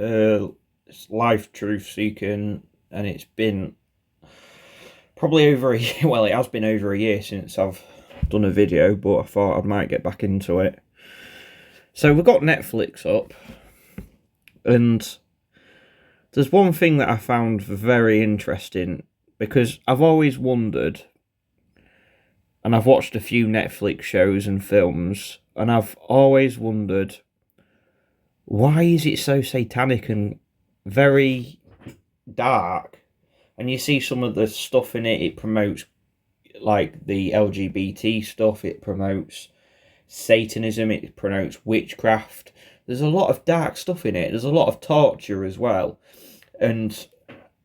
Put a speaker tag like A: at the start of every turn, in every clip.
A: It's Life Truth Seeking, and it's been probably over a year. Well, it has been over a year since I've done a video, but I thought I might get back into it. So we've got Netflix up, and there's one thing that I found very interesting, because I've always wondered, and I've watched a few Netflix shows and films, and I've always wondered, why is it so satanic and very dark? And you see some of the stuff in it. It promotes like the LGBT stuff. It promotes Satanism. It promotes witchcraft. There's a lot of dark stuff in it. There's a lot of torture as well. And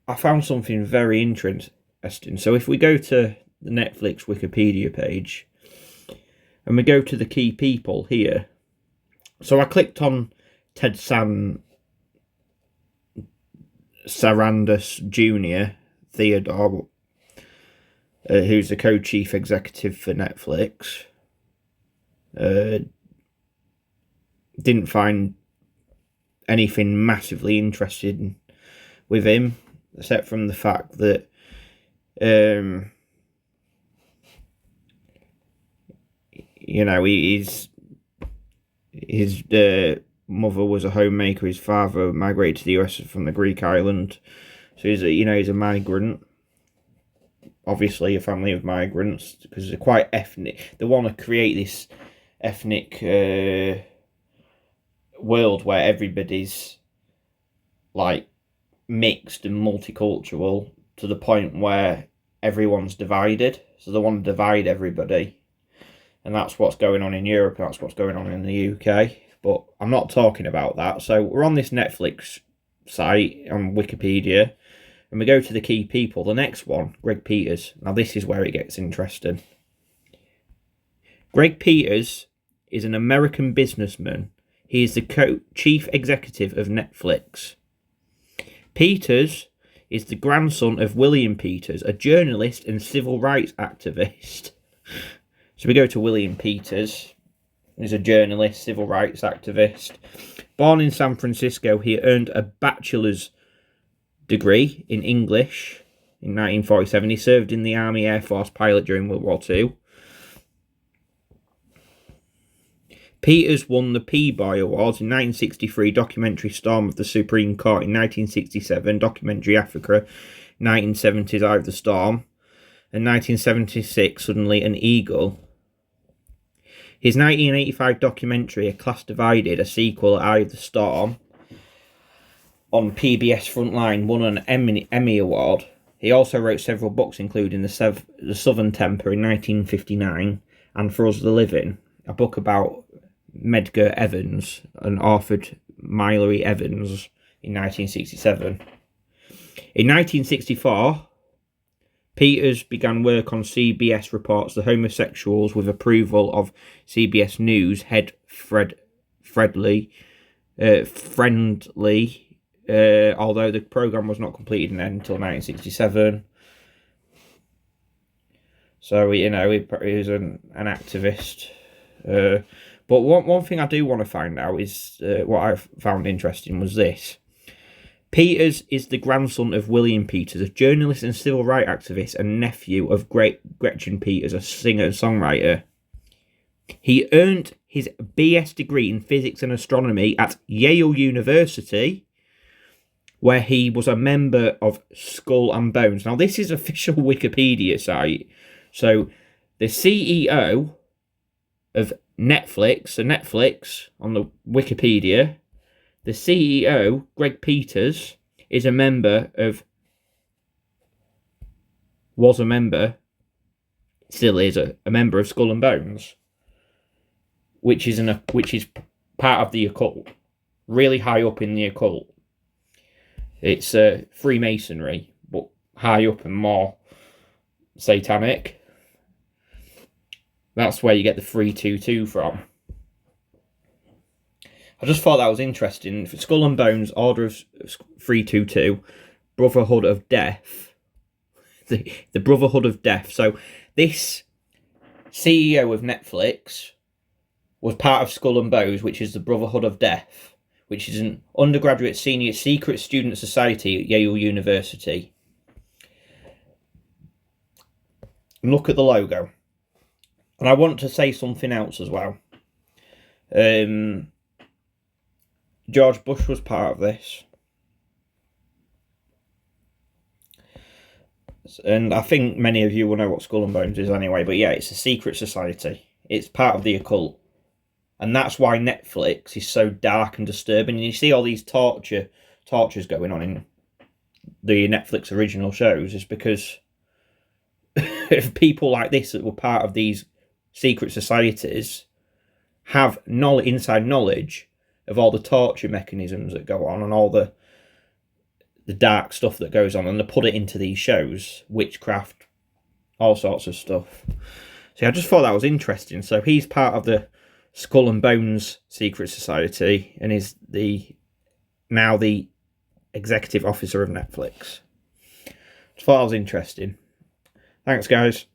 A: I found something very interesting. So if we go to the Netflix Wikipedia page and we go to the key people here. So I clicked on Ted Sarandos Jr., Theodore, who's the co-chief executive for Netflix. Didn't find anything massively interesting with him, except from the fact that his mother was a homemaker. His father migrated to the US from the Greek island, so he's a migrant. Obviously, a family of migrants, because they're quite ethnic. They want to create this ethnic world where everybody's like mixed and multicultural to the point where everyone's divided. So they want to divide everybody, and that's what's going on in Europe. And that's what's going on in the UK. But I'm not talking about that. So we're on this Netflix site on Wikipedia, and we go to the key people. The next one, Greg Peters. Now this is where it gets interesting. Greg Peters is an American businessman. He is the chief executive of Netflix. Peters is the grandson of William Peters, a journalist and civil rights activist. So we go to William Peters. He's a journalist, civil rights activist. Born in San Francisco, he earned a bachelor's degree in English in 1947. He served in the Army Air Force pilot during World War II. Peters won the Peabody Awards in 1963, documentary Storm of the Supreme Court in 1967, documentary Africa, 1970's Eye of the Storm, and 1976, Suddenly an Eagle. His 1985 documentary, A Class Divided, a sequel, Eye of the Storm, on PBS Frontline, won an Emmy Award. He also wrote several books, including The Southern Temper in 1959 and For Us the Living, a book about Medgar Evers and authored Mallory Evans in 1967. In 1964, Peters began work on CBS Reports the Homosexuals with approval of CBS News head Friendly, although the program was not completed until 1967. So, he was an activist. But one thing I do want to find out is, what I found interesting was this. Peters is the grandson of William Peters, a journalist and civil rights activist, and nephew of Gretchen Peters, a singer and songwriter. He earned his BS degree in physics and astronomy at Yale University, where he was a member of Skull and Bones. Now, this is official Wikipedia site. So, the CEO of Netflix, so Netflix on the Wikipedia, the CEO, Greg Peters, was a member, still is a member of Skull and Bones, which is part of the occult, really high up in the occult. It's Freemasonry, but high up and more satanic. That's where you get the 322 from. I just thought that was interesting. Skull and Bones, Order of 322, Brotherhood of Death. The Brotherhood of Death. So this CEO of Netflix was part of Skull and Bones, which is the Brotherhood of Death, which is an undergraduate senior secret student society at Yale University. And look at the logo. And I want to say something else as well. George Bush was part of this. And I think many of you will know what Skull and Bones is anyway. But yeah, it's a secret society. It's part of the occult. And that's why Netflix is so dark and disturbing. And you see all these tortures going on in the Netflix original shows is because of people like this that were part of these secret societies have inside knowledge of all the torture mechanisms that go on and all the dark stuff that goes on, and they put it into these shows, witchcraft, all sorts of stuff. So I just thought that was interesting. So he's part of the Skull and Bones secret society and is now the executive officer of Netflix. Just thought that was interesting. Thanks, guys.